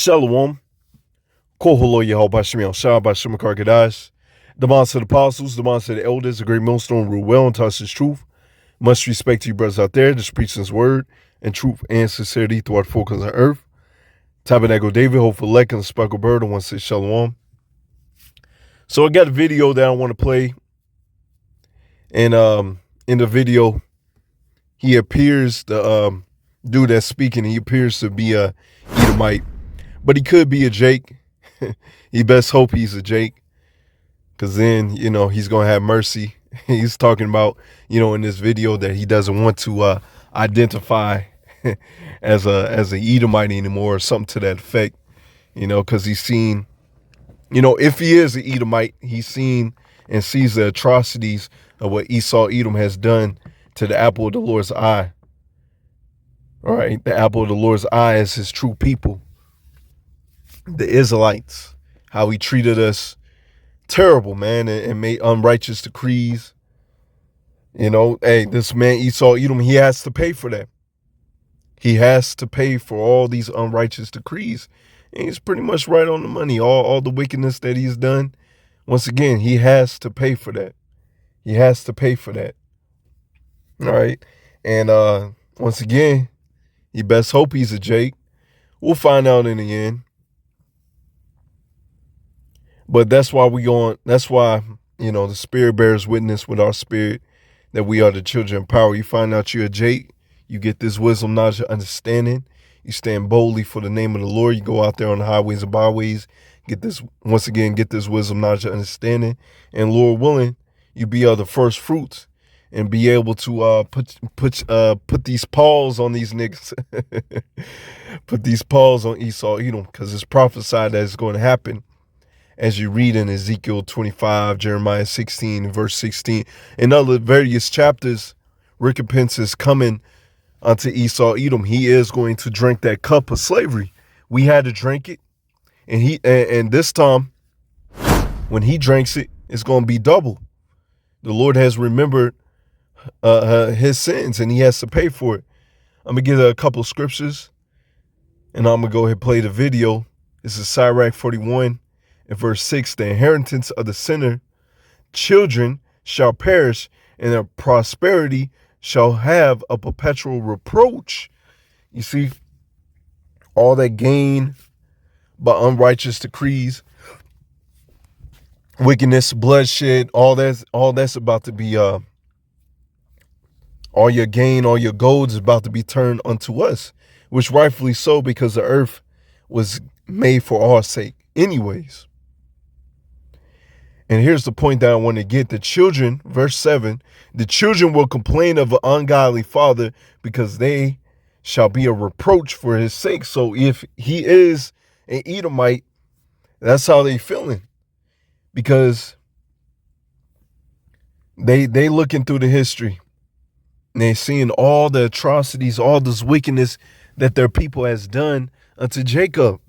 Shalom. Koholo Yahweh Shemiel Shah by Shemakar Gadash. The bonds to the apostles, the bonds to the elders, the great millstone rule well and touch his truth. Much respect to you brothers out there, just preaching his word and truth and sincerity throughout the four corners of earth. Tabernacle David, hopeful Lek, and the Sparkle Bird, and 1-6 Shalom. So I got a video that I want to play. And in the video, he appears, the dude that's speaking, he appears to be a Edomite. But he could be a Jake. You best hope he's a Jake. Because then, he's going to have mercy. He's talking about, in this video that he doesn't want to identify as an Edomite anymore or something to that effect. Because he's seen, if he is an Edomite, he's seen and sees the atrocities of what Esau Edom has done to the apple of the Lord's eye. All right, the apple of the Lord's eye is his true people. The Israelites, how he treated us terrible, man, and made unrighteous decrees. Hey, this man Esau Edom, he has to pay for that. He has to pay for all these unrighteous decrees. And he's pretty much right on the money. All the wickedness that he's done, once again, he has to pay for that. He has to pay for that. All right. And once again, you best hope he's a Jake. We'll find out in the end. But that's why the Spirit bears witness with our spirit that we are the children of power. You find out you're a Jake, you get this wisdom, knowledge, and understanding. You stand boldly for the name of the Lord. You go out there on the highways and byways, get this wisdom, knowledge, and understanding. And Lord willing, you be the first fruits and be able to put these paws on these niggas. Put these paws on Esau Edom, because it's prophesied that it's going to happen. As you read in Ezekiel 25, Jeremiah 16, verse 16, and other various chapters, recompense is coming unto Esau Edom. He is going to drink that cup of slavery. We had to drink it. And this time, when he drinks it, it's going to be double. The Lord has remembered his sins, and he has to pay for it. I'm going to give a couple of scriptures, and I'm going to go ahead and play the video. This is Sirach 41. In verse 6, the inheritance of the sinner, children shall perish, and their prosperity shall have a perpetual reproach. You see, all that gain by unrighteous decrees, wickedness, bloodshed, all that's about to be, all your gain, all your gold is about to be turned unto us, which rightfully so, because the earth was made for our sake anyways. And here's the point that I want to get. The children, verse 7, the children will complain of an ungodly father because they shall be a reproach for his sake. So if he is an Edomite, that's how they feeling. Because they looking through the history. And they seeing all the atrocities, all this wickedness that their people has done unto Jacob.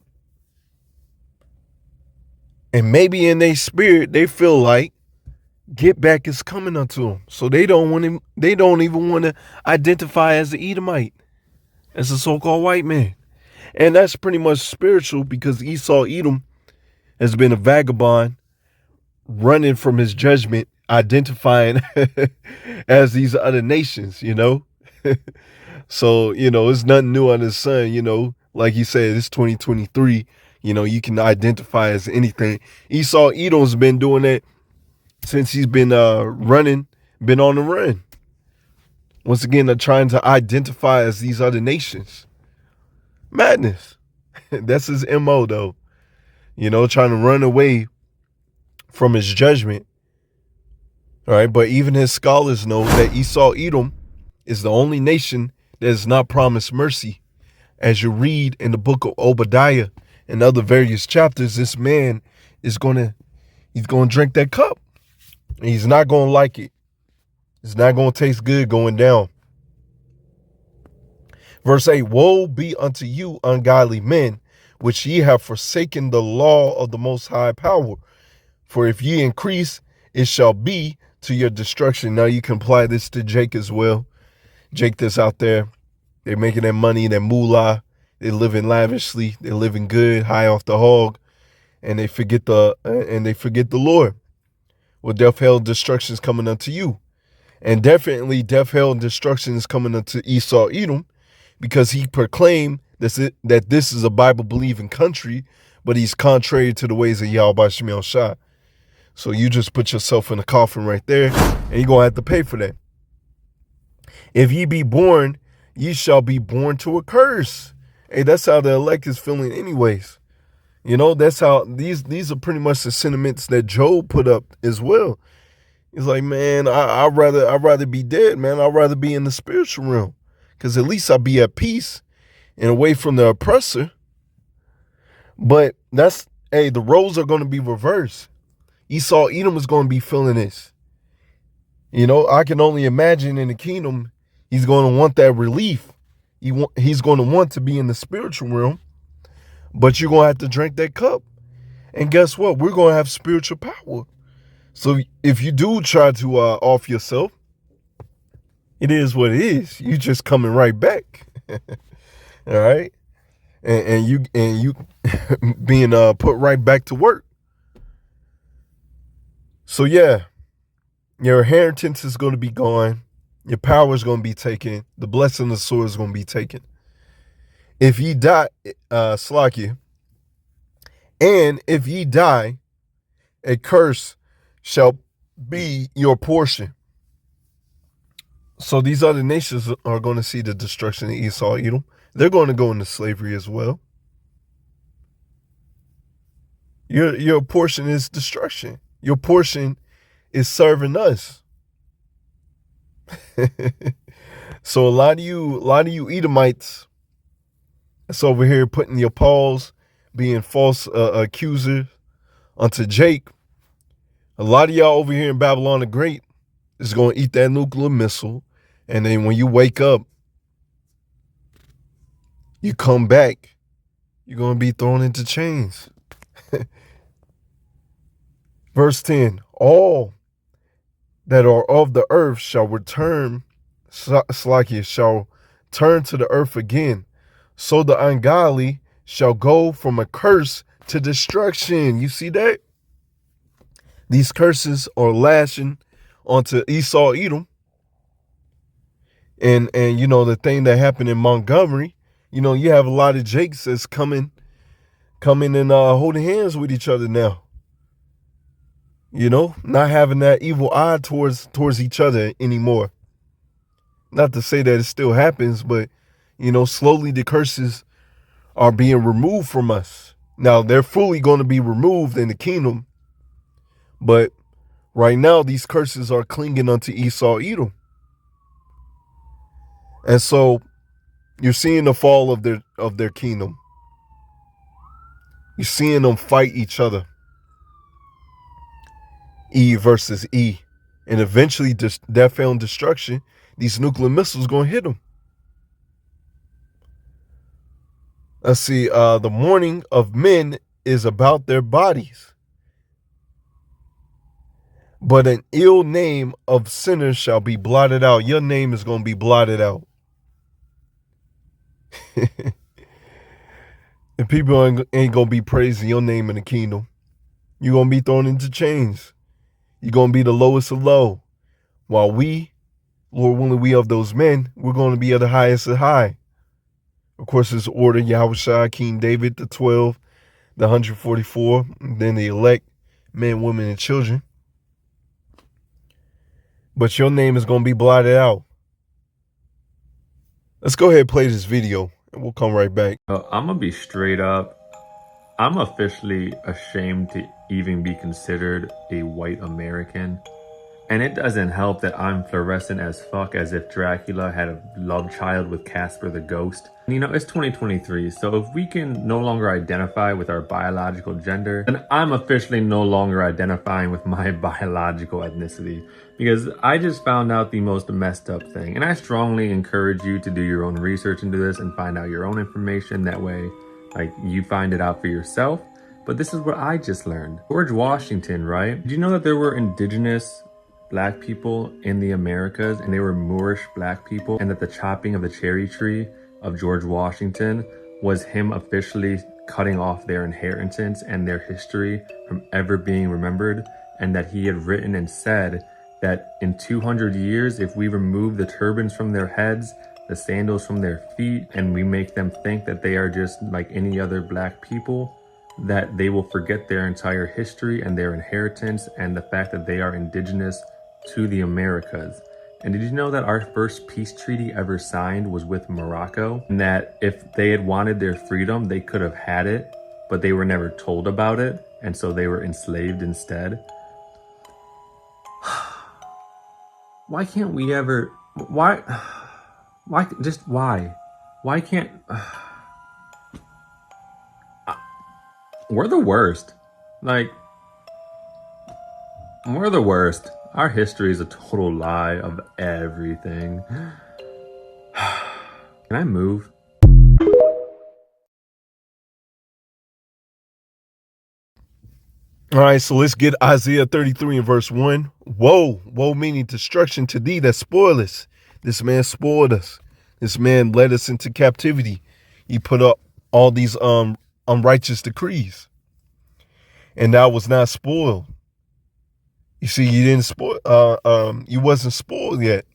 And maybe in their spirit, they feel like get back is coming unto them. So they don't even want to identify as an Edomite, as a so-called white man. And that's pretty much spiritual, because Esau Edom has been a vagabond running from his judgment, identifying as these other nations, So, it's nothing new under the sun, like he said, it's 2023. You can identify as anything. Esau Edom's been doing that since he's been been on the run. Once again, they're trying to identify as these other nations. Madness. That's his MO, though. Trying to run away from his judgment. All right, but even his scholars know that Esau Edom is the only nation that is not promised mercy. As you read in the book of Obadiah, and other various chapters, this man he's gonna drink that cup. And he's not gonna like it. It's not gonna taste good going down. Verse 8, woe be unto you, ungodly men, which ye have forsaken the law of the Most High power. For if ye increase, it shall be to your destruction. Now you can apply this to Jake as well. Jake that's out there, they're making their money, their moolah. They're living lavishly. They're living good, high off the hog, and they forget the Lord. Well, death, hell, destruction is coming unto you. And definitely death, hell, and destruction is coming unto Esau, Edom, because he proclaimed that this is a Bible-believing country, but he's contrary to the ways of Yahweh Shemiel Shah. So you just put yourself in a coffin right there, and you're going to have to pay for that. If ye be born, ye shall be born to a curse. Hey, that's how the elect is feeling anyways. You know, that's how these are pretty much the sentiments that Job put up as well. He's like, man, I'd rather be dead, man. I'd rather be in the spiritual realm, because at least I'll be at peace and away from the oppressor. But the roles are going to be reversed. Esau, Edom is going to be feeling this. You know, I can only imagine in the kingdom, he's going to want that relief. He's going to want to be in the spiritual realm, but you're going to have to drink that cup. And guess what? We're going to have spiritual power. So if you do try to off yourself, it is what it is. You just coming right back. All right. And you being put right back to work. So yeah, your inheritance is going to be gone. Your power is going to be taken. The blessing of the sword is going to be taken. If ye die, Slakia, and if ye die, a curse shall be your portion. So these other nations are going to see the destruction of Esau, Edom. They're going to go into slavery as well. Your portion is destruction. Your portion is serving us. So a lot of you Edomites that's over here putting your paws, being false accusers unto Jake. A lot of y'all over here in Babylon the Great is going to eat that nuclear missile. And then when you wake up, you come back, you're going to be thrown into chains. Verse 10, all that are of the earth shall return, Slakia, shall turn to the earth again. So the ungodly shall go from a curse to destruction. You see that? These curses are lashing onto Esau, Edom. And you know, the thing that happened in Montgomery, you know, you have a lot of Jakes that's coming and holding hands with each other now. You know, not having that evil eye towards each other anymore. Not to say that it still happens, but, you know, slowly the curses are being removed from us. Now, they're fully going to be removed in the kingdom. But right now, these curses are clinging unto Esau, Edom. And so you're seeing the fall of their kingdom. You're seeing them fight each other. E versus E. And eventually, death, hell, and destruction, these nuclear missiles going to hit them. Let's see. The mourning of men is about their bodies, but an ill name of sinners shall be blotted out. Your name is going to be blotted out. And people ain't going to be praising your name in the kingdom. You're going to be thrown into chains. You're going to be the lowest of low. While we, Lord willing, we of those men, we're going to be at the highest of high. Of course, it's order Yahushua, King David, the 12, the 144, and then the elect, men, women, and children. But your name is going to be blotted out. Let's go ahead and play this video, and we'll come right back. I'm going to be straight up. I'm officially ashamed to even be considered a white American. And it doesn't help that I'm fluorescent as fuck, as if Dracula had a love child with Casper the Ghost. You know, it's 2023, so if we can no longer identify with our biological gender, then I'm officially no longer identifying with my biological ethnicity. Because I just found out the most messed up thing. And I strongly encourage you to do your own research into this and find out your own information. That way, like, you find it out for yourself. But this is what I just learned. George Washington, right? Did you know that there were indigenous black people in the Americas, and they were Moorish black people, and that the chopping of the cherry tree of George Washington was him officially cutting off their inheritance and their history from ever being remembered, and that he had written and said that in 200 years, if we remove the turbans from their heads, the sandals from their feet, and we make them think that they are just like any other black people, that they will forget their entire history and their inheritance and the fact that they are indigenous to the Americas. And did you know that our first peace treaty ever signed was with Morocco? And that if they had wanted their freedom, they could have had it, but they were never told about it, and so they were enslaved instead. Why can't we ever... Why just why? Why can't... We're the worst. Like, we're the worst. Our history is a total lie of everything. Can I move? All right, so let's get Isaiah 33 and verse 1. Woe, woe meaning destruction to thee that spoilest. This man spoiled us. This man led us into captivity. He put up all these unrighteous decrees. And thou was not spoiled. You see, you didn't spoil you wasn't spoiled yet.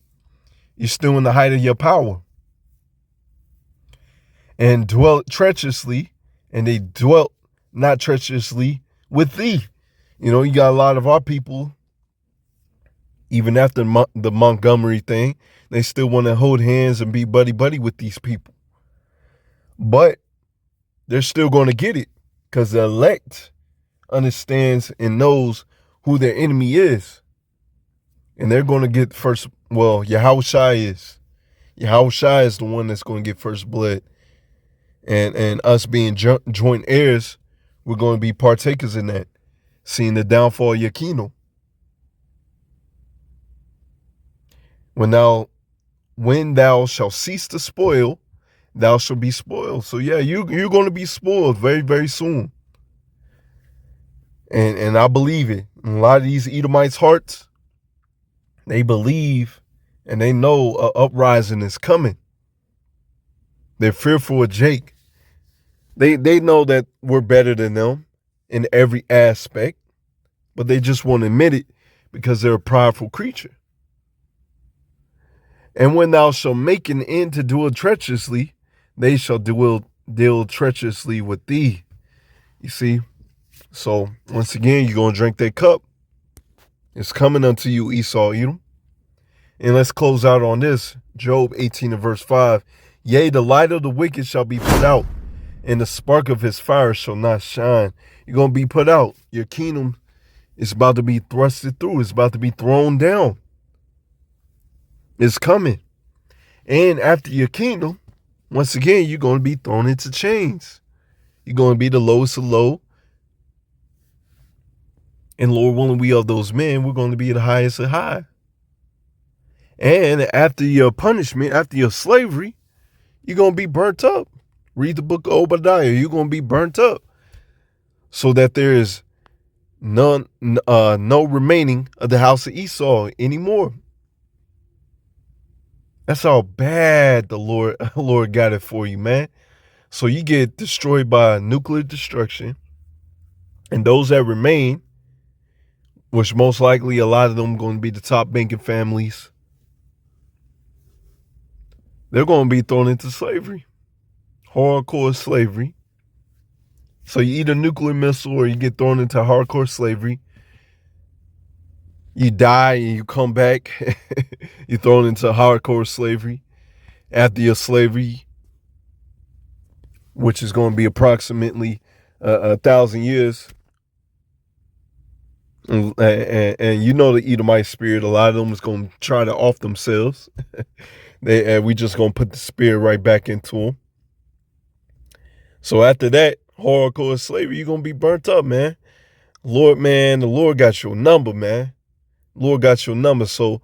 You're still in the height of your power. And dwelt treacherously, and they dwelt not treacherously with thee. You know, you got a lot of our people, even after the Montgomery thing, they still want to hold hands and be buddy-buddy with these people. But they're still going to get it because the elect understands and knows who their enemy is. And they're going to get first, well, Yahushua is. Yahushua is the one that's going to get first blood. And us being joint heirs, we're going to be partakers in that, seeing the downfall of your kingdom. When thou shalt cease to spoil, thou shalt be spoiled. So yeah, you're going to be spoiled very, very soon. And I believe it. In a lot of these Edomites' hearts, they believe and they know an uprising is coming. They're fearful of Jake. They know that we're better than them in every aspect, but they just won't admit it because they're a prideful creature. And when thou shalt make an end to deal treacherously, they shall deal treacherously with thee. You see? So once again, you're going to drink that cup. It's coming unto you, Esau, Edom. And let's close out on this. Job 18 and verse 5. Yea, the light of the wicked shall be put out, and the spark of his fire shall not shine. You're going to be put out. Your kingdom is about to be thrusted through. It's about to be thrown down. It's coming. And after your kingdom, once again, you're going to be thrown into chains. You're going to be the lowest of low. And Lord willing, we of those men, we're going to be the highest of high. And after your punishment, after your slavery, you're going to be burnt up. Read the book of Obadiah. You're going to be burnt up so that there is no remaining of the house of Esau anymore. That's how bad the Lord got it for you, man. So you get destroyed by nuclear destruction. And those that remain, which most likely a lot of them are going to be the top banking families, they're going to be thrown into slavery. Hardcore slavery. So you eat a nuclear missile or you get thrown into hardcore slavery. You die and you come back. You're thrown into hardcore slavery. After your slavery, which is going to be approximately 1,000 years. And you know the Edomite spirit, a lot of them is going to try to off themselves. We just going to put the spirit right back into them. So after that, hardcore slavery, you're going to be burnt up, man. Lord, man, the Lord got your number, man. Lord got your number. So,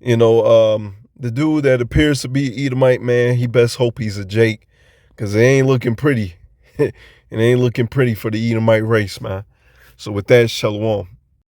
you know, the dude that appears to be Edomite, man, he best hope he's a Jake, because it ain't looking pretty. It ain't looking pretty for the Edomite race, man. So with that, shalom.